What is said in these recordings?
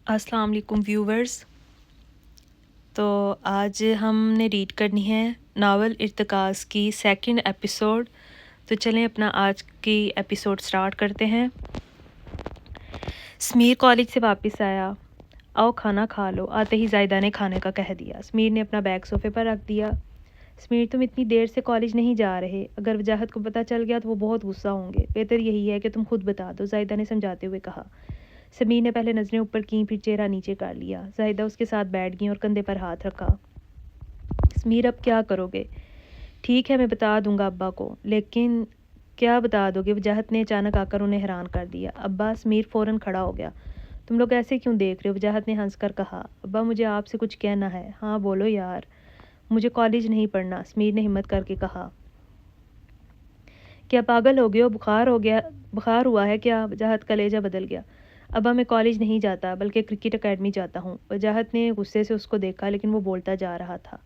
अस्सलाम वालेकुम व्यूवर्स। तो आज हमने रीड करनी है नावल इर्तिकाज़ की सेकंड एपिसोड। तो चलें अपना आज की एपिसोड स्टार्ट करते हैं। समीर कॉलेज से वापस आया। आओ खाना खा लो, आते ही जायदा ने खाने का कह दिया। समीर ने अपना बैग सोफे पर रख दिया। समीर, तुम इतनी देर से कॉलेज नहीं जा रहे, अगर वजाहत को पता चल गया तो वो बहुत गुस्सा होंगे। बेहतर यही है कि तुम खुद बता दो, जायदा ने समझाते हुए कहा। समीर ने पहले नज़रें ऊपर की, फिर चेहरा नीचे कर लिया। जाहिदा उसके साथ बैठ गई और कंधे पर हाथ रखा। समीर, अब क्या करोगे? ठीक है, मैं बता दूंगा अब्बा को, लेकिन क्या बता दोगे? वजाहत ने अचानक आकर उन्हें हैरान कर दिया। अब्बा? समीर फ़ौरन खड़ा हो गया। तुम लोग ऐसे क्यों देख रहे हो? वजाहत ने हंसकर कहा। अब्बा, मुझे आपसे कुछ कहना है। हाँ बोलो यार। मुझे कॉलेज नहीं पढ़ना, समीर ने हिम्मत करके कहा। क्या पागल हो गए हो? बुखार हुआ है क्या? वजाहत कलेजा बदल गया। अब्बा, मैं कॉलेज नहीं जाता, बल्कि क्रिकेट एकेडमी जाता हूँ। वजाहत ने गुस्से से उसको देखा, लेकिन वो बोलता जा रहा था।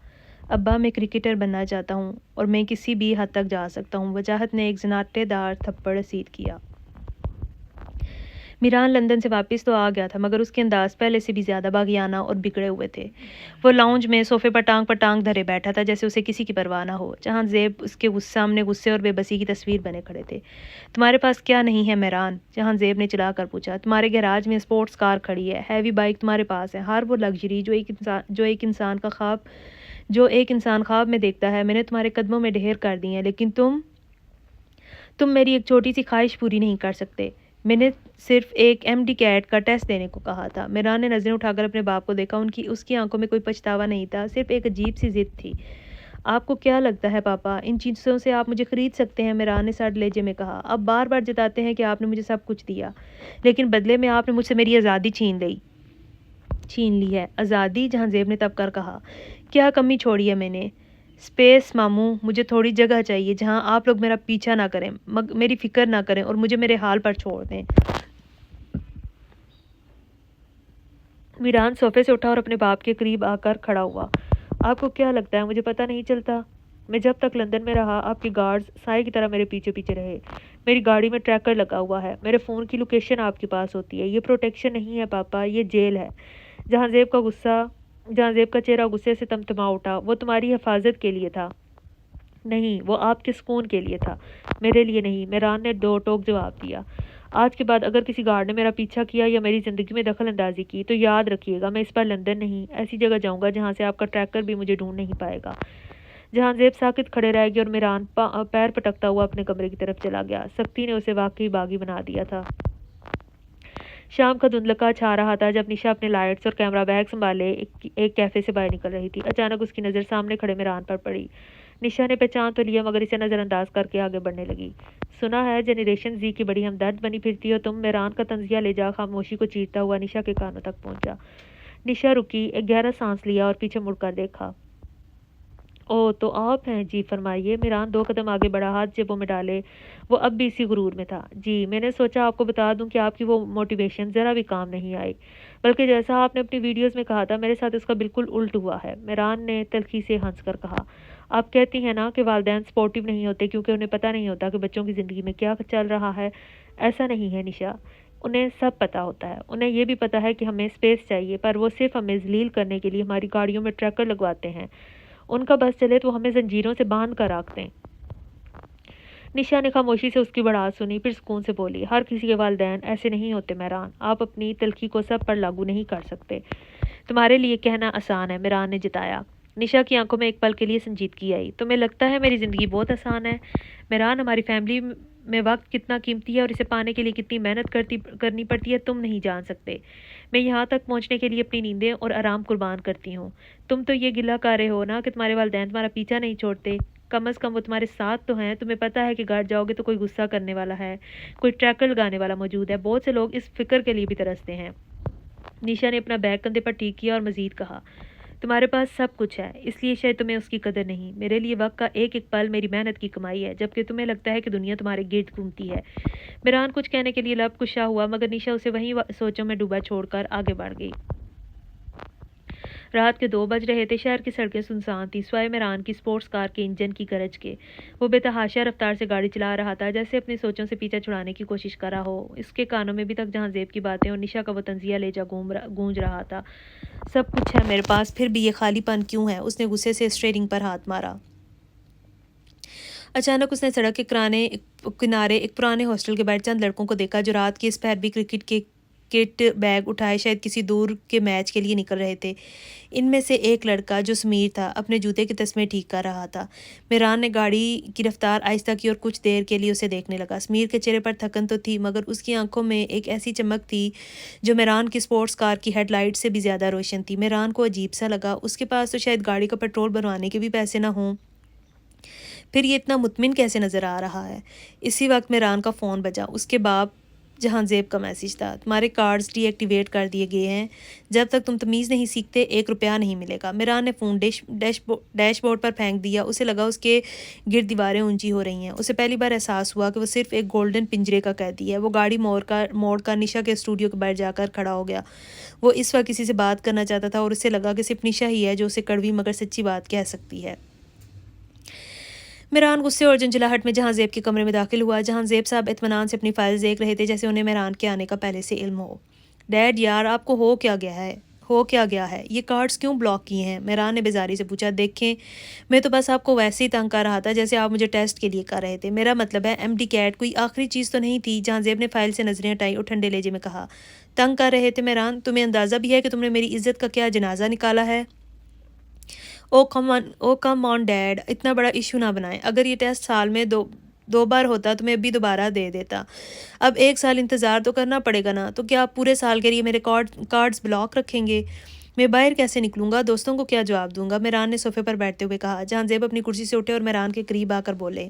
अब्बा, मैं क्रिकेटर बनना चाहता हूँ और मैं किसी भी हद तक जा सकता हूँ। वजाहत ने एक जनाटेदार थप्पड़ रसीद किया। मीरान लंदन से वापस तो आ गया था, मगर उसके अंदाज पहले से भी ज़्यादा बागियाना और बिगड़े हुए थे। वो लाउंज में सोफे पर टांग धरे बैठा था, जैसे उसे किसी की परवाह ना हो। जहाँ ज़ेब उसके सामने गुस्से और बेबसी की तस्वीर बने खड़े थे। तुम्हारे पास क्या नहीं है मीरान? जहाँ ज़ेब ने चिल्ला कर पूछा। तुम्हारे गैराज में स्पोर्ट्स कार खड़ी है, हैवी बाइक तुम्हारे पास है, हर वो लग्जरी जो एक इंसान ख्वाब में देखता है, मैंने तुम्हारे कदमों में ढेर कर दी है, लेकिन तुम मेरी एक छोटी सी ख्वाहिश पूरी नहीं कर सकते। मैंने सिर्फ एक एमडी कैट का टेस्ट देने को कहा था। मीरान ने नज़रें उठाकर अपने बाप को देखा। उसकी आंखों में कोई पछतावा नहीं था, सिर्फ एक अजीब सी जिद थी। आपको क्या लगता है पापा, इन चीज़ों से आप मुझे खरीद सकते हैं? मीरान ने सड़ लेजे में कहा। आप बार बार जताते हैं कि आपने मुझे सब कुछ दिया, लेकिन बदले में आपने मुझसे मेरी आज़ादी छीन ली है। आज़ादी? जहांज़ेब ने तब कर कहा। क्या कमी छोड़ी है मैंने? स्पेस मामू, मुझे थोड़ी जगह चाहिए जहां आप लोग मेरा पीछा ना करें, मेरी फिक्र ना करें और मुझे मेरे हाल पर छोड़ दें। मीरान सोफे से उठा और अपने बाप के करीब आकर खड़ा हुआ। आपको क्या लगता है मुझे पता नहीं चलता? मैं जब तक लंदन में रहा, आपके गार्ड्स साए की तरह मेरे पीछे पीछे रहे। मेरी गाड़ी में ट्रैकर लगा हुआ है, मेरे फ़ोन की लोकेशन आपके पास होती है। ये प्रोटेक्शन नहीं है पापा, ये जेल है। जहाँ जेब का चेहरा गुस्से से तमतमा उठा। वो तुम्हारी हिफाजत के लिए था, नहीं, वो आपके सुकून के लिए था, मेरे लिए नहीं। मेहरान ने दो टोक जवाब दिया। आज के बाद अगर किसी गार्ड ने मेरा पीछा किया या मेरी ज़िंदगी में दखल अंदाजी की, तो याद रखिएगा, मैं इस बार लंदन नहीं, ऐसी जगह जाऊंगा जहाँ से आपका ट्रैकर भी मुझे ढूंढ नहीं पाएगा। जहांजेब साकित खड़े रह गए और मेहरान पैर पटकता हुआ अपने कमरे की तरफ चला गया। सख्ती ने उसे वाकई बागी बना दिया था। शाम का धुंधलका छा रहा था जब निशा अपने लाइट्स और कैमरा बैग संभाले एक कैफे से बाहर निकल रही थी। अचानक उसकी नज़र सामने खड़े मेहरान पर पड़ी। निशा ने पहचान तो लिया, मगर इसे नज़रअंदाज करके आगे बढ़ने लगी। सुना है जनरेशन जी की बड़ी हमदर्द बनी फिरती हो तुम? मेहरान का तंजिया ले जा खामोशी को चीरता हुआ निशा के कानों तक पहुंचा। निशा रुकी, एक गहरा सांस लिया और पीछे मुड़कर देखा। ओह, तो आप हैं? जी फरमाइए। मीरान दो कदम आगे बढ़ा, हाथ जेबों में डाले। वो अब भी इसी गुरूर में था। जी, मैंने सोचा आपको बता दूं कि आपकी वो मोटिवेशन ज़रा भी काम नहीं आई, बल्कि जैसा आपने अपनी वीडियोस में कहा था, मेरे साथ इसका बिल्कुल उल्ट हुआ है। मीरान ने तल्खी से हंस कर कहा। आप कहती हैं ना कि वालिदैन सपोर्टिव नहीं होते क्योंकि उन्हें पता नहीं होता कि बच्चों की ज़िंदगी में क्या चल रहा है। ऐसा नहीं है निशा, उन्हें सब पता होता है। उन्हें ये भी पता है कि हमें स्पेस चाहिए, पर वो सिर्फ हमें जलील करने के लिए हमारी गाड़ियों में ट्रैकर लगवाते हैं। उनका बस चले तो हमें जंजीरों से बांध कर रख दें। निशा ने खामोशी से उसकी बढ़ात सुनी, फिर सुकून से बोली। हर किसी के वालिदैन ऐसे नहीं होते मेहरान, आप अपनी तलखी को सब पर लागू नहीं कर सकते। तुम्हारे लिए कहना आसान है, मेहरान ने जिताया। निशा की आंखों में एक पल के लिए संजीदगी आई। तुम्हें लगता है मेरी ज़िंदगी बहुत आसान है मेहरान? हमारी फैमिली में वक्त कितना कीमती है और इसे पाने के लिए कितनी मेहनत करनी पड़ती है, तुम नहीं जान सकते। मैं यहाँ तक पहुँचने के लिए अपनी नींदें और आराम कुर्बान करती हूँ। तुम तो ये गिला कर रहे हो ना कि तुम्हारे वालिदैन तुम्हारा पीछा नहीं छोड़ते। कम अज़ कम वो तुम्हारे साथ तो हैं। तुम्हें पता है कि घर जाओगे तो कोई गुस्सा करने वाला है, कोई ट्रैकर लगाने वाला मौजूद है। बहुत से लोग इस फिक्र के लिए भी तरसते हैं। निशा ने अपना बैग कंधे पर ठीक किया और मजीद कहा। तुम्हारे पास सब कुछ है, इसलिए शायद तुम्हें उसकी कदर नहीं। मेरे लिए वक्त का एक एक पल मेरी मेहनत की कमाई है, जबकि तुम्हें लगता है कि दुनिया तुम्हारे गिर्द घूमती है। मेहरान कुछ कहने के लिए लब कुशा हुआ, मगर निशा उसे वहीं सोचों में डूबा छोड़कर आगे बढ़ गई। रात के 2 बज रहे थे। शहर की सड़कें सुनसान थी, सिवाय मेहरान की स्पोर्ट्स कार के इंजन की गरज के। वो बेतहाशा रफ्तार से गाड़ी चला रहा था, जैसे अपनी सोचों से पीछा छुड़ाने की कोशिश कर रहा हो। इसके कानों में भी तक जहांजेब की बातें और निशा का वो तंजिया लेजा गूंज रहा था। सब कुछ है मेरे पास, फिर भी ये खालीपन क्यों है? उसने गुस्से से स्टीयरिंग पर हाथ मारा। अचानक उसने सड़क के किनारे एक पुराने हॉस्टल के बाहर चंद लड़कों को देखा, जो रात की इस पहर भी क्रिकेट के किट बैग उठाए शायद किसी दूर के मैच के लिए निकल रहे थे। इनमें से एक लड़का, जो समीर था, अपने जूते के तस्मे ठीक कर रहा था। मेहरान ने गाड़ी की रफ्तार आहिस्ता की और कुछ देर के लिए उसे देखने लगा। समीर के चेहरे पर थकन तो थी, मगर उसकी आंखों में एक ऐसी चमक थी जो मेहरान की स्पोर्ट्स कार की हेडलाइट से भी ज़्यादा रोशन थी। मेहरान को अजीब सा लगा, उसके पास तो शायद गाड़ी का पेट्रोल भरवाने के भी पैसे ना हों, फिर ये इतना मुतमिन कैसे नज़र आ रहा है? इसी वक्त मेहरान का फ़ोन बजा। उसके बाप जहांजेब का मैसेज था, तुम्हारे कार्ड्स डीएक्टिवेट कर दिए गए हैं, जब तक तुम तमीज़ नहीं सीखते 1 रुपया नहीं मिलेगा। मेहरान ने फ़ोन डैशबोर्ड पर फेंक दिया। उसे लगा उसके गिर्द दीवारें ऊंची हो रही हैं। उसे पहली बार एहसास हुआ कि वो सिर्फ एक गोल्डन पिंजरे का कैदी है। वो गाड़ी मोड़ कर निशा के स्टूडियो के बाहर जाकर खड़ा हो गया। वो इस वक्त किसी से बात करना चाहता था और उसे लगा कि सिर्फ निशा ही है जो उसे कड़वी मगर सच्ची बात कह सकती है। मेहरान गुस्से और झंझलाहट में जहांजेब के कमरे में दाखिल हुआ। जहांजेब साहब इत्मीनान से अपनी फाइल्स देख रहे थे, जैसे उन्हें मेहरान के आने का पहले से इल्म हो। डैड यार, आपको हो क्या गया है? ये कार्ड्स क्यों ब्लॉक किए हैं? मेहरान ने बेजारी से पूछा। देखें, मैं तो बस आपको वैसे ही तंग कर रहा था जैसे आप मुझे टेस्ट के लिए कर रहे थे। मेरा मतलब है एम्प्टी कैट कोई आखिरी चीज़ तो नहीं थी। जहांजेब ने फाइल से नजरें हटाई और ठंडे लहजे में कहा, तंग कर रहे थे मेहरान? तुम्हें अंदाज़ा भी है कि तुमने मेरी इज्जत का क्या जनाजा निकाला है? ओ कम ऑन डैड, इतना बड़ा इशू ना बनाएं। अगर ये टेस्ट साल में दो बार होता तो मैं अभी दोबारा दे देता। अब 1 साल इंतज़ार तो करना पड़ेगा ना। तो क्या आप पूरे साल के लिए मेरे कार्ड्स ब्लॉक रखेंगे? मैं बाहर कैसे निकलूंगा? दोस्तों को क्या जवाब दूंगा? मेहरान ने सोफे पर बैठते हुए कहा। जहांजेब अपनी कुर्सी से उठे और मेहरान के करीब आकर बोले,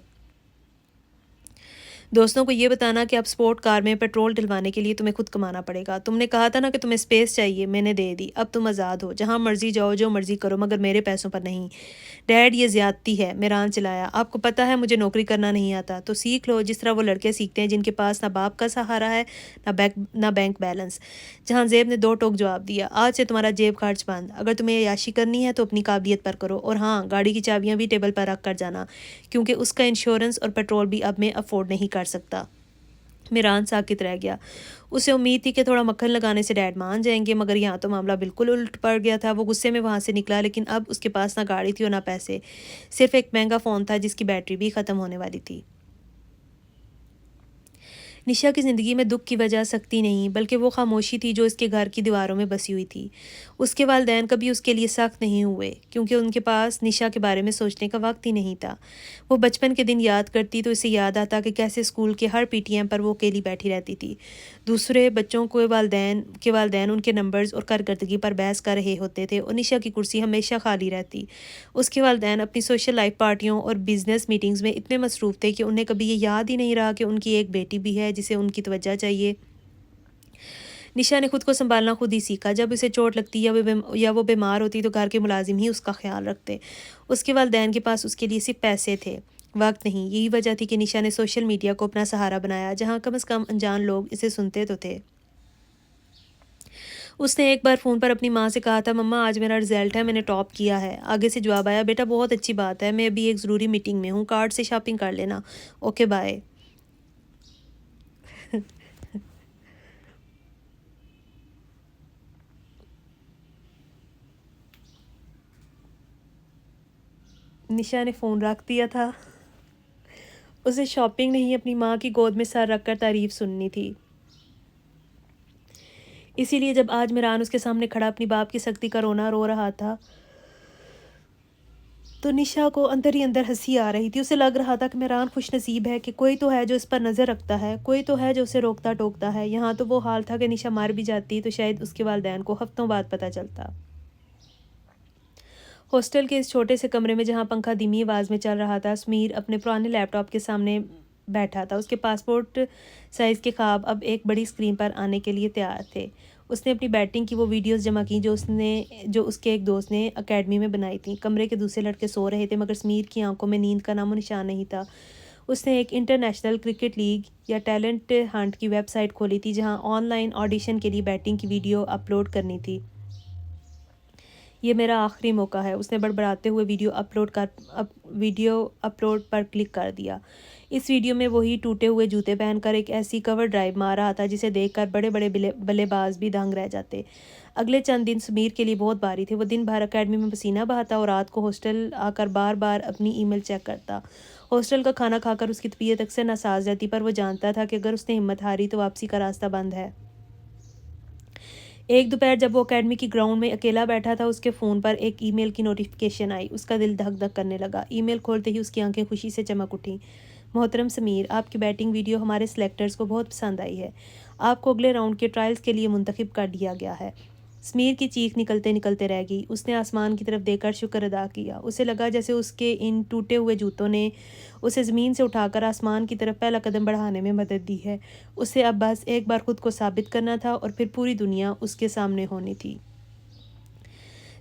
दोस्तों को ये बताना कि अब स्पोर्ट कार में पेट्रोल डलवाने के लिए तुम्हें खुद कमाना पड़ेगा। तुमने कहा था ना कि तुम्हें स्पेस चाहिए, मैंने दे दी। अब तुम आज़ाद हो, जहाँ मर्जी जाओ, जो मर्जी करो, मगर मेरे पैसों पर नहीं। डैड, ये ज़्यादती है, मेहरान चिल्लाया। आपको पता है मुझे नौकरी करना नहीं आता, तो सीख लो जिस तरह वो लड़के सीखते हैं जिनके पास ना बाप का सहारा है ना बैंक बैलेंस। जहांजेब ने 2 टोक जवाब दिया। आज से तुम्हारा जेब खर्च बंद। अगर तुम्हें अय्याशी करनी है तो अपनी काबिलियत पर करो, और हाँ, गाड़ी की चाबियाँ भी टेबल पर रख कर जाना, क्योंकि उसका इंश्योरेंस और पेट्रोल भी अब मैं अफोर्ड नहीं कर सकता। मेहरान साकित रह गया। उसे उम्मीद थी कि थोड़ा मक्खन लगाने से डैड मान जाएंगे, मगर यहाँ तो मामला बिल्कुल उल्ट पड़ गया था। वो गुस्से में वहाँ से निकला, लेकिन अब उसके पास ना गाड़ी थी और ना पैसे। सिर्फ एक महंगा फ़ोन था जिसकी बैटरी भी ख़त्म होने वाली थी। निशा की ज़िंदगी में दुख की वजह सख्ती नहीं, बल्कि वो खामोशी थी जो इसके घर की दीवारों में बसी हुई थी। उसके वालिदैन कभी उसके लिए सख्त नहीं हुए, क्योंकि उनके पास निशा के बारे में सोचने का वक्त ही नहीं था। वो बचपन के दिन याद करती तो इसे याद आता कि कैसे स्कूल के हर पीटीएम पर वो अकेली बैठी रहती थी। दूसरे बच्चों के वालिदैन उनके नंबर्स और कारकर्दगी पर बहस कर रहे होते थे और निशा की कुर्सी हमेशा खाली रहती। उसके वालिदैन अपनी सोशल लाइफ पार्टियों और बिजनेस मीटिंग्स में इतने मसरूफ़ थे कि उन्हें कभी ये याद ही नहीं रहा कि उनकी एक बेटी भी है जिसे उनकी तवज्जो चाहिए। निशा ने खुद को संभालना खुद ही सीखा। जब उसे चोट लगती या वो बीमार होती तो घर के मुलाजिम ही उसका ख्याल रखते। उसके वालिदैन के पास उसके लिए सिर्फ पैसे थे, वक्त नहीं। यही वजह थी कि निशा ने सोशल मीडिया को अपना सहारा बनाया, जहाँ कम से कम अनजान लोग इसे सुनते तो थे। उसने एक बार फ़ोन पर अपनी माँ से कहा था, मम्मा आज मेरा रिजल्ट है, मैंने टॉप किया है। आगे से जवाब आया, बेटा बहुत अच्छी बात है, मैं अभी एक ज़रूरी मीटिंग में हूँ, कार्ड से शॉपिंग कर लेना, ओके बाय। निशा ने फ़ोन रख दिया था। उसे शॉपिंग नहीं, अपनी माँ की गोद में सर रखकर तारीफ सुननी थी। इसीलिए जब आज मेहरान उसके सामने खड़ा अपनी बाप की सख्ती का रोना रो रहा था, तो निशा को अंदर ही अंदर हंसी आ रही थी। उसे लग रहा था कि मेहरान खुश नसीब है कि कोई तो है जो इस पर नज़र रखता है, कोई तो है जो उसे रोकता टोकता है। यहाँ तो वो हाल था कि निशा मर भी जाती तो शायद उसके वालिदैन को हफ्तों बाद पता चलता। हॉस्टल के इस छोटे से कमरे में, जहाँ पंखा धीमी आवाज़ में चल रहा था, समीर अपने पुराने लैपटॉप के सामने बैठा था। उसके पासपोर्ट साइज़ के ख्वाब अब एक बड़ी स्क्रीन पर आने के लिए तैयार थे। उसने अपनी बैटिंग की वो वीडियोस जमा की जो उसके एक दोस्त ने एकेडमी में बनाई थी। कमरे के दूसरे लड़के सो रहे थे, मगर समीर की आंखों में नींद का नामो निशान नहीं था। उसने एक इंटरनेशनल क्रिकेट लीग या टैलेंट हंट की वेबसाइट खोली थी, जहाँ ऑनलाइन ऑडिशन के लिए बैटिंग की वीडियो अपलोड करनी थी। ये मेरा आखिरी मौका है। उसने बड़बड़ाते हुए वीडियो अपलोड पर क्लिक कर दिया। इस वीडियो में वही टूटे हुए जूते पहनकर एक ऐसी कवर ड्राइव मार रहा था जिसे देखकर बड़े बड़े बल्लेबाज भी दंग रह जाते। अगले चंद दिन समीर के लिए बहुत भारी थे। वो दिन भर अकेडमी में पसीना बहाता और रात को हॉस्टल आकर बार बार अपनी ईमेल चेक करता। हॉस्टल का खाना खाकर उसकी तबीयत अक्सर नासाज रहती, पर वो जानता था कि अगर उसने हिम्मत हारी तो वापसी का रास्ता बंद है। एक दोपहर जब वो अकेडमी की ग्राउंड में अकेला बैठा था, उसके फ़ोन पर एक ईमेल की नोटिफिकेशन आई। उसका दिल धक धक करने लगा। ईमेल खोलते ही उसकी आंखें खुशी से चमक उठीं। मोहतरम समीर, आपकी बैटिंग वीडियो हमारे सेलेक्टर्स को बहुत पसंद आई है। आपको अगले राउंड के ट्रायल्स के लिए मुंतखब कर दिया गया है। समीर की चीख निकलते निकलते रह गई। उसने आसमान की तरफ देखकर शुक्र अदा किया। उसे लगा जैसे उसके इन टूटे हुए जूतों ने उसे ज़मीन से उठाकर आसमान की तरफ पहला कदम बढ़ाने में मदद दी है। उसे अब बस एक बार खुद को साबित करना था और फिर पूरी दुनिया उसके सामने होनी थी।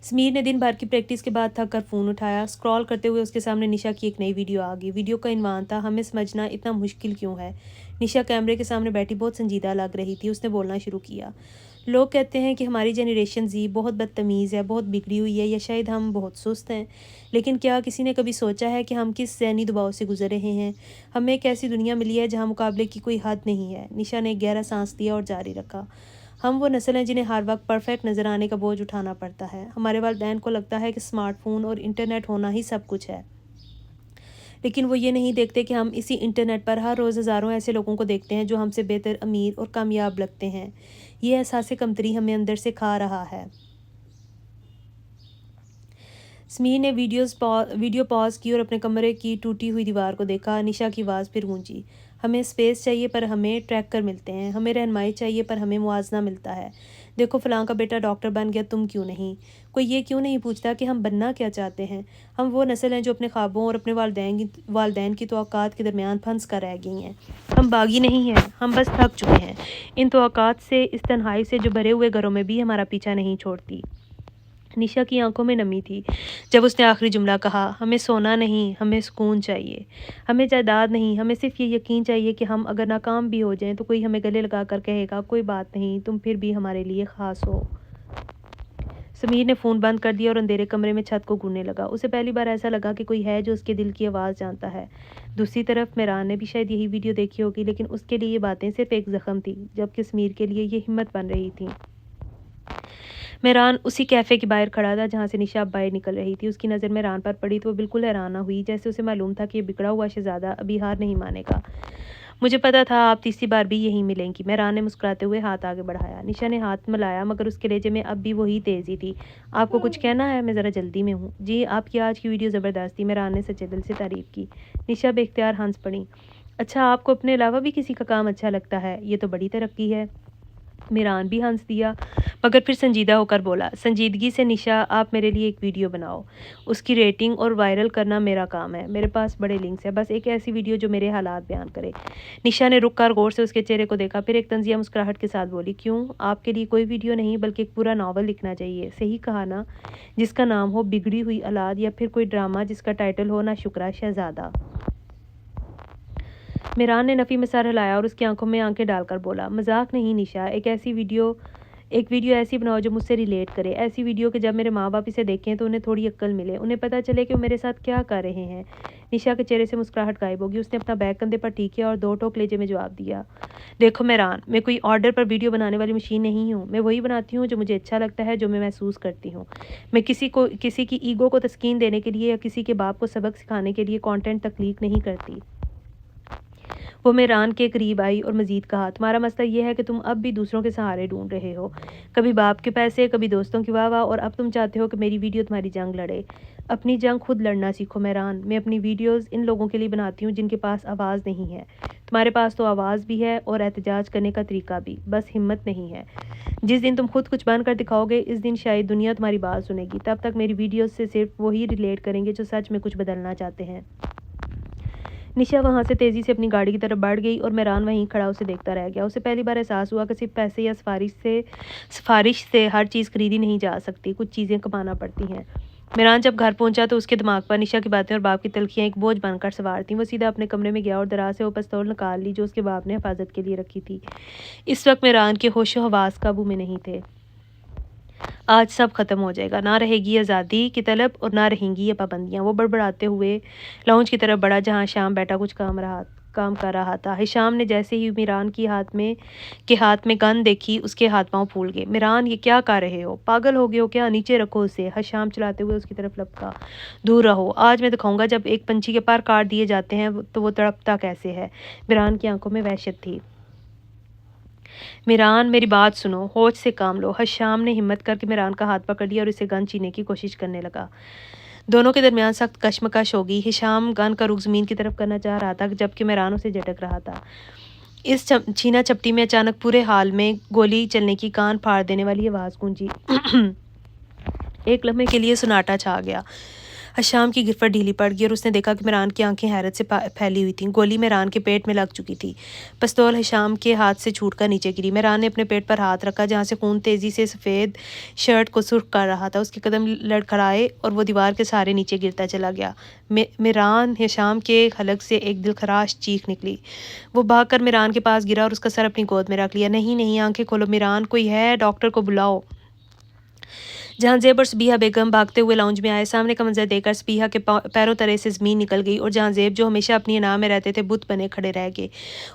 समीर ने दिन भर की प्रैक्टिस के बाद थक कर फ़ोन उठाया। स्क्रॉल करते हुए उसके सामने निशा की एक नई वीडियो आ गई। वीडियो का इन्वान था, हमें समझना इतना मुश्किल क्यों है। निशा कैमरे के सामने बैठी बहुत संजीदा लग रही थी। उसने बोलना शुरू किया। लोग कहते हैं कि हमारी जनरेशन जी बहुत बदतमीज़ है, बहुत बिगड़ी हुई है, या शायद हम बहुत सुस्त हैं। लेकिन क्या किसी ने कभी सोचा है कि हम किस ज़हनी दबाव से गुजर रहे हैं। हमें एक ऐसी दुनिया मिली है जहाँ मुकाबले की कोई हद नहीं है। निशा ने गहरा सांस लिया और जारी रखा। हम वो नस्ल हैं जिन्हें हर वक्त परफेक्ट नज़र आने का बोझ उठाना पड़ता है। हमारे वालिदैन को लगता है कि स्मार्टफोन और इंटरनेट होना ही सब कुछ है, लेकिन वो ये नहीं देखते कि हम इसी इंटरनेट पर हर रोज़ हज़ारों ऐसे लोगों को देखते हैं जो हमसे बेहतर, अमीर और कामयाब लगते हैं। ये एहसास कमतरी हमें अंदर से खा रहा है। समीर ने वीडियो पॉज की और अपने कमरे की टूटी हुई दीवार को देखा। निशा की आवाज़ फिर गूंजी। हमें स्पेस चाहिए पर हमें ट्रैकर मिलते हैं। हमें रहनुमाई चाहिए पर हमें मुआवजा मिलता है। देखो फलां का बेटा डॉक्टर बन गया, तुम क्यों नहीं। कोई ये क्यों नहीं पूछता कि हम बनना क्या चाहते हैं। हम वो नस्ल हैं जो अपने ख्वाबों और अपने वालदैन की तवक्कात के दरमियान फंस कर रह गई हैं। हम बागी नहीं हैं, हम बस थक चुके हैं। इन तवक्कात से, इस तन्हाई से जो भरे हुए घरों में भी हमारा पीछा नहीं छोड़ती। निशा की आंखों में नमी थी जब उसने आखिरी जुमला कहा। हमें सोना नहीं, हमें सुकून चाहिए। हमें जायदाद नहीं, हमें सिर्फ ये यकीन चाहिए कि हम अगर नाकाम भी हो जाएं तो कोई हमें गले लगा कर कहेगा, कोई बात नहीं, तुम फिर भी हमारे लिए ख़ास हो। समीर ने फ़ोन बंद कर दिया और अंधेरे कमरे में छत को घूरने लगा। उसे पहली बार ऐसा लगा कि कोई है जो उसके दिल की आवाज़ जानता है। दूसरी तरफ मेहरान ने भी शायद यही वीडियो देखी होगी, लेकिन उसके लिए ये बातें सिर्फ एक ज़ख्म थी, जबकि समीर के लिए ये हिम्मत बन रही थी। मेहरान उसी कैफ़े के बाहर खड़ा था जहाँ से निशा अब बाहर निकल रही थी। उसकी नज़र मेहरान पर पड़ी तो वो बिल्कुल हैरान हुई, जैसे उसे मालूम था कि ये बिगड़ा हुआ शहज़ादा अभी हार नहीं मानेगा। मुझे पता था आप तीसरी बार भी यहीं मिलेंगी। मेहरान ने मुस्कुराते हुए हाथ आगे बढ़ाया। निशा ने हाथ मिलाया, मगर उसके लहजे में अब भी वही तेज़ी थी। आपको कुछ कहना है? मैं ज़रा जल्दी में हूँ। जी, आपकी आज की वीडियो ज़बरदस्त थी। मेहरान ने सच्चे दिल से तारीफ़ की। निशा बेख्तियार हंस पड़ी। अच्छा, आपको अपने अलावा भी किसी का काम अच्छा लगता है? ये तो बड़ी तरक्की है। मेहरान भी हंस दिया, मगर फिर संजीदा होकर बोला, संजीदगी से निशा, आप मेरे लिए एक वीडियो बनाओ। उसकी रेटिंग और वायरल करना मेरा काम है। मेरे पास बड़े लिंक्स हैं, बस एक ऐसी वीडियो जो मेरे हालात बयान करे। निशा ने रुक कर गौर से उसके चेहरे को देखा, फिर एक तंजिया मुस्कुराहट के साथ बोली, क्यों? आपके लिए कोई वीडियो नहीं, बल्कि एक पूरा नावल लिखना चाहिए। सही कहा ना? जिसका नाम हो बिगड़ी हुई औलाद, या फिर कोई ड्रामा जिसका टाइटल हो ना शुक्रा शहजादा। मेहरान ने नफ़ी में सर हिलाया और उसकी आंखों में आंखें डालकर बोला, मजाक नहीं निशा, एक वीडियो ऐसी बनाओ जो मुझसे रिलेट करे। ऐसी वीडियो कि जब मेरे माँ बाप इसे देखें तो उन्हें थोड़ी अक्ल मिले, उन्हें पता चले कि वो मेरे साथ क्या कर रहे हैं। निशा के चेहरे से मुस्कुराहट गायब होगी। उसने अपना बैग कंधे पर ठीक किया और दो टोक लेजे में जवाब दिया, देखो मेहरान, मैं कोई ऑर्डर पर वीडियो बनाने वाली मशीन नहीं हूँ। मैं वही बनाती हूँ जो मुझे अच्छा लगता है, जो मैं महसूस करती हूँ। मैं किसी की ईगो को तस्कीन देने के लिए या किसी के बाप को सबक सिखाने के लिए कॉन्टेंट तख्लीक नहीं करती। वो मेहरान के करीब आई और मजीद कहा, तुम्हारा मसला ये है कि तुम अब भी दूसरों के सहारे ढूंढ रहे हो, कभी बाप के पैसे, कभी दोस्तों की वाह, और अब तुम चाहते हो कि मेरी वीडियो तुम्हारी जंग लड़े। अपनी जंग खुद लड़ना सीखो मेहरान। मैं अपनी वीडियोस इन लोगों के लिए बनाती हूँ जिनके पास आवाज़ नहीं है। तुम्हारे पास तो आवाज़ भी है और एहतजाज करने का तरीका भी, बस हिम्मत नहीं है। जिस दिन तुम खुद कुछ बनकर दिखाओगे, इस दिन शायद दुनिया तुम्हारी बात सुनेगी। तब तक मेरी वीडियोस से सिर्फ वही रिलेट करेंगे जो सच में कुछ बदलना चाहते हैं। निशा वहाँ से तेज़ी से अपनी गाड़ी की तरफ बढ़ गई और मेहरान वहीं खड़ा उसे देखता रह गया। उसे पहली बार एहसास हुआ कि सिर्फ पैसे या सिफारिश से हर चीज़ खरीदी नहीं जा सकती, कुछ चीज़ें कमाना पड़ती हैं। मेहरान जब घर पहुंचा तो उसके दिमाग पर निशा की बातें और बाप की तलखियाँ एक बोझ बनकर सवार थीं। वो सीधा अपने कमरे में गया और दराज से वो पिस्तौल निकाल ली जो उसके बाप ने हिफाजत के लिए रखी थी। इस वक्त मेहरान के होशो हवास काबू में नहीं थे। आज सब ख़त्म हो जाएगा, ना रहेगी आज़ादी की तलब और ना रहेंगी ये पाबंदियाँ। वो बड़बड़ाते हुए लाउंज की तरफ बढ़ा जहाँ हिशाम बैठा कुछ काम कर रहा था। हिशाम ने जैसे ही मीरान के हाथ में गन देखी, उसके हाथ पाँव फूल गए। मीरान, ये क्या कर रहे हो? पागल हो गए हो क्या? नीचे रखो उसे। हिशाम चलाते हुए उसकी तरफ लपका। दूर रहो, आज मैं दिखाऊंगा जब एक पंछी के पर काट दिए जाते हैं तो वो तड़पता कैसे है। मीरान की आंखों में वहशत थी। मीरान, मेरी बात सुनो, होश से काम लो। हिशाम ने हिम्मत करके मीरान का हाथ पकड़ लिया और उसे गन छीनने की कोशिश करने लगा। दोनों के दरमियान सख्त कशमकश होगी। हिशाम गन का रुख ज़मीन की तरफ करना चाह रहा था जबकि मीरान उसे झटक रहा था। इस छीना चपटी में अचानक पूरे हाल में गोली चलने की कान फाड़ देने वाली आवाज़ गूंजी। एक लम्हे के लिए सन्नाटा छा गया। हिशाम की गिरफ्त ढीली पड़ गई और उसने देखा कि मीरान की आंखें हैरत से फैली हुई थीं। गोली मीरान के पेट में लग चुकी थी। पिस्तौल हिशाम के हाथ से छूटकर नीचे गिरी। मीरान ने अपने पेट पर हाथ रखा जहाँ से खून तेज़ी से सफ़ेद शर्ट को सुर्ख कर रहा था। उसके कदम लड़खड़ाए और वो दीवार के सहारे नीचे गिरता चला गया। मीरान, हिशाम के हलक से एक दिलखराश चीख निकली। वो भागकर मीरान के पास गिरा और उसका सर अपनी गोद में रख लिया। नहीं नहीं, आंखें खोलो मीरान, कोई है, डॉक्टर को बुलाओ। जहांजेब और सबिहा बेगम भागते हुए लाउंज में आए। सामने का मंजर देखकर सबिहा के पैरों तले से ज़मीन निकल गई और जहांजेब, जो हमेशा अपनी अना में रहते थे, बुत बने खड़े रह गए।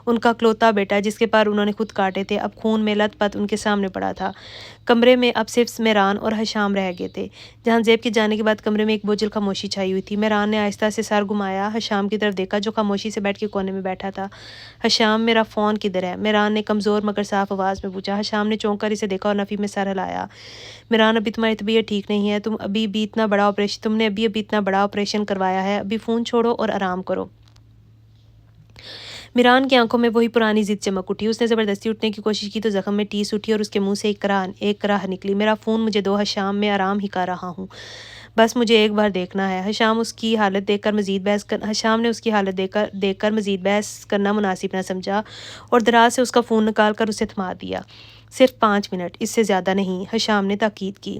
उनका इकलौता बेटा, जिसके पर उन्होंने खुद काटे थे, अब खून में लथपथ उनके सामने पड़ा था। कमरे में अब सिर्फ मीरान और हिशाम रह गए थे। जहांजेब के जाने के बाद कमरे में एक बोझल खामोशी छाई हुई थी। मीरान ने आहिस्ता से सर घुमाया, हिशाम की तरफ देखा जो खामोशी से बैठ के कोने में बैठा था। हिशाम, मेरा फ़ोन किधर है? मीरान ने कमज़ोर मगर साफ आवाज़ में पूछा। हिशाम ने चौंक कर इसे देखा और नफ़ी में सर हिलाया। मीरान, अभी तुम्हारी तबीयत ठीक नहीं है। तुमने अभी अभी इतना बड़ा ऑपरेशन करवाया है। अभी फ़ोन छोड़ो और आराम करो। मीरान की आंखों में वही पुरानी जिद चमक उठी। उसने ज़बरदस्ती उठने की कोशिश की तो जख्म में टीस उठी और उसके मुंह से एक कराह निकली। मेरा फ़ोन मुझे दो, हिशाम, मैं आराम ही कर रहा हूँ। बस मुझे एक बार देखना है। हिशाम ने उसकी हालत देखकर मज़ीद बहस करना मुनासिब न समझा और दराज से उसका फ़ोन निकाल कर उसे थमा दिया। सिर्फ 5 मिनट, इससे ज़्यादा नहीं, हिशाम ने ताकीद की।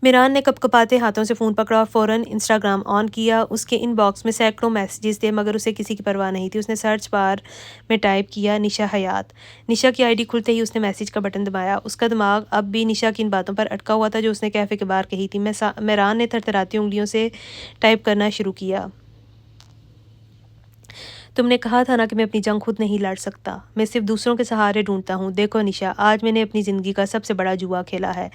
मीरान ने कपकपाते हाथों से फ़ोन पकड़ा और फ़ौरन इंस्टाग्राम ऑन किया। उसके इनबॉक्स में सैकड़ों मैसेजेस थे मगर उसे किसी की परवाह नहीं थी। उसने सर्च बार में टाइप किया, निशा हयात। निशा की आईडी खुलते ही उसने मैसेज का बटन दबाया। उसका दिमाग अब भी निशा की इन बातों पर अटका हुआ था जो उसने कैफ़े के बाहर कही थी। मीरान ने थरथराती उंगलियों से टाइप करना शुरू किया। तुमने कहा था ना कि मैं अपनी जंग खुद नहीं लड़ सकता, मैं सिर्फ दूसरों के सहारे ढूंढता हूँ। देखो निशा, आज मैंने अपनी ज़िंदगी का सबसे बड़ा जुआ खेला है।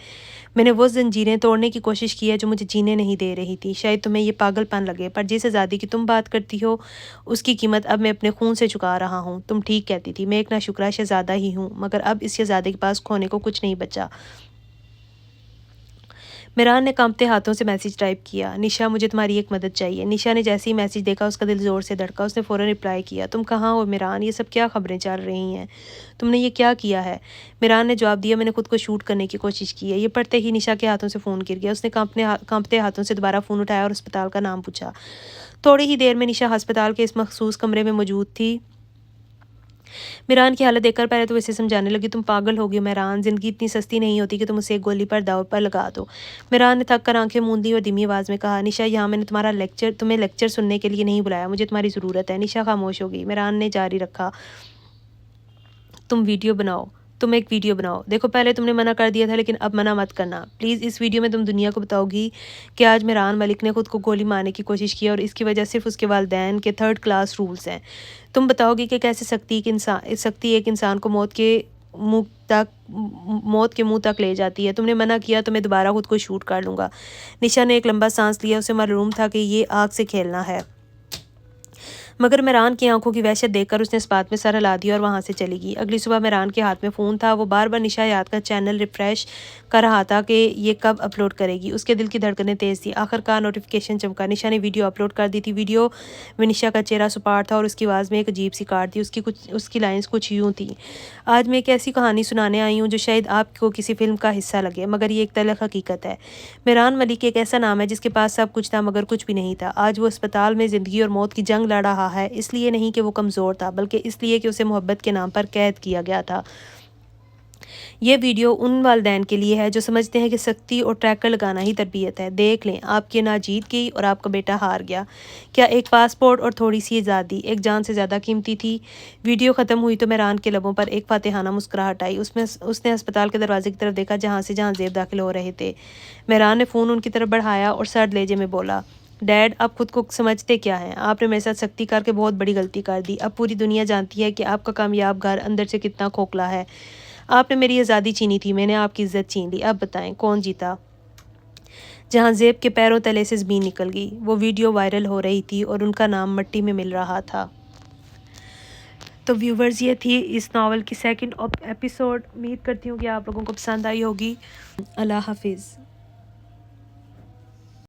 मैंने वो जंजीरें तोड़ने की कोशिश की है जो मुझे जीने नहीं दे रही थी। शायद तुम्हें ये पागलपन लगे, पर जिस आज़ादी की तुम बात करती हो उसकी कीमत अब मैं अपने खून से चुका रहा हूँ। तुम ठीक कहती थी, मैं एक नाशुक्रा शहज़ादा ही हूँ, मगर अब इस शहज़ादे के पास खोने को कुछ नहीं बचा। मीरान ने कांपते हाथों से मैसेज टाइप किया, निशा, मुझे तुम्हारी एक मदद चाहिए। निशा ने जैसे ही मैसेज देखा उसका दिल ज़ोर से धड़का। उसने फ़ौरन रिप्लाई किया, तुम कहाँ हो मीरान? ये सब क्या खबरें चल रही हैं? तुमने ये क्या किया है? मीरान ने जवाब दिया, मैंने खुद को शूट करने की कोशिश की है। ये पढ़ते ही निशा के हाथों से फ़ोन गिर गया। उसने कांपते हाथों से दोबारा फ़ोन उठाया और अस्पताल का नाम पूछा। थोड़ी ही देर में निशा अस्पताल के इस मखसूस कमरे में मौजूद थी। मीरान की हालत देखकर पहले तो इसे समझाने लगी, तुम पागल हो गई मीरान, ज़िंदगी इतनी सस्ती नहीं होती कि तुम उसे एक गोली पर दाव पर लगा दो। मीरान ने थक कर आंखें मूंद दी और धीमी आवाज़ में कहा, निशा, यहाँ मैंने तुम्हें लेक्चर सुनने के लिए नहीं बुलाया, मुझे तुम्हारी ज़रूरत है। निशा खामोश हो गई। मीरान ने जारी रखा, तुम एक वीडियो बनाओ। देखो, पहले तुमने मना कर दिया था लेकिन अब मना मत करना प्लीज़। इस वीडियो में तुम दुनिया को बताओगी कि आज मीरान मलिक ने खुद को गोली मारने की कोशिश की और इसकी वजह सिर्फ उसके वालिदैन के 3rd क्लास रूल्स हैं। तुम बताओगी कि कैसे सख्ती एक इंसान को मौत के मुंह तक ले जाती है। तुमने मना किया तो मैं दोबारा खुद को शूट कर लूँगा। निशा ने एक लंबा सांस लिया। उसे मालूम था कि ये आग से खेलना है, मगर मीरान की आंखों की वहशत देखकर उसने इस बात में सर हिला दिया और वहाँ से चली गई। अगली सुबह मीरान के हाथ में फ़ोन था। वो बार बार निशा हयात का चैनल रिफ्रेश कर रहा था कि ये कब अपलोड करेगी। उसके दिल की धड़कनें तेज़ थी। आखिरकार नोटिफिकेशन चमका। निशा ने वीडियो अपलोड कर दी थी। वीडियो में निशा का चेहरा सुपार था और उसकी आवाज़ में एक अजीब सी काट थी। उसकी लाइन्स कुछ यूँ थी, आज मैं एक ऐसी कहानी सुनाने आई हूँ जो शायद आपको किसी फिल्म का हिस्सा लगे, मगर ये एक तल्ख हकीकत है। मीरान मलिक एक ऐसा नाम है जिसके पास सब कुछ था मगर कुछ भी नहीं था। आज वो अस्पताल में ज़िंदगी और मौत की जंग लड़ रहा है, इसलिए नहीं कि वो कमज़ोर था, बल्कि इसलिए कि उसे मोहब्बत के नाम पर कैद किया गया था। ये वीडियो उन वालिदैन के लिए है जो समझते हैं कि सख्ती और ट्रैकर लगाना ही तरबियत है। देख लें, आपकी ना जीत गई और आपका बेटा हार गया। क्या एक पासपोर्ट और थोड़ी सी आज़ादी एक जान से ज़्यादा कीमती थी? वीडियो ख़त्म हुई तो मेहरान के लबों पर एक फातिहाना मुस्कुराहट आई। उसने अस्पताल के दरवाजे की तरफ देखा जहाँ से जहांज़ेब दाखिल हो रहे थे। मेहरान ने फ़ोन उनकी तरफ बढ़ाया और सर लहजे में बोला, डैड, आप खुद को समझते क्या हैं? आपने मेरे साथ सख्ती करके बहुत बड़ी गलती कर दी। अब पूरी दुनिया जानती है कि आपका कामयाब घर अंदर से कितना खोखला है। आपने मेरी आज़ादी छीनी थी, मैंने आपकी इज्जत छीन ली। अब बताएं कौन जीता? जहांज़ेब के पैरों तले से ज़मीन निकल गई। वो वीडियो वायरल हो रही थी और उनका नाम मिट्टी में मिल रहा था। तो व्यूवर्स, ये थी इस नावल की सेकंड एपिसोड। उम्मीद करती हूँ कि आप लोगों को पसंद आई होगी। अल्लाह हाफिज़।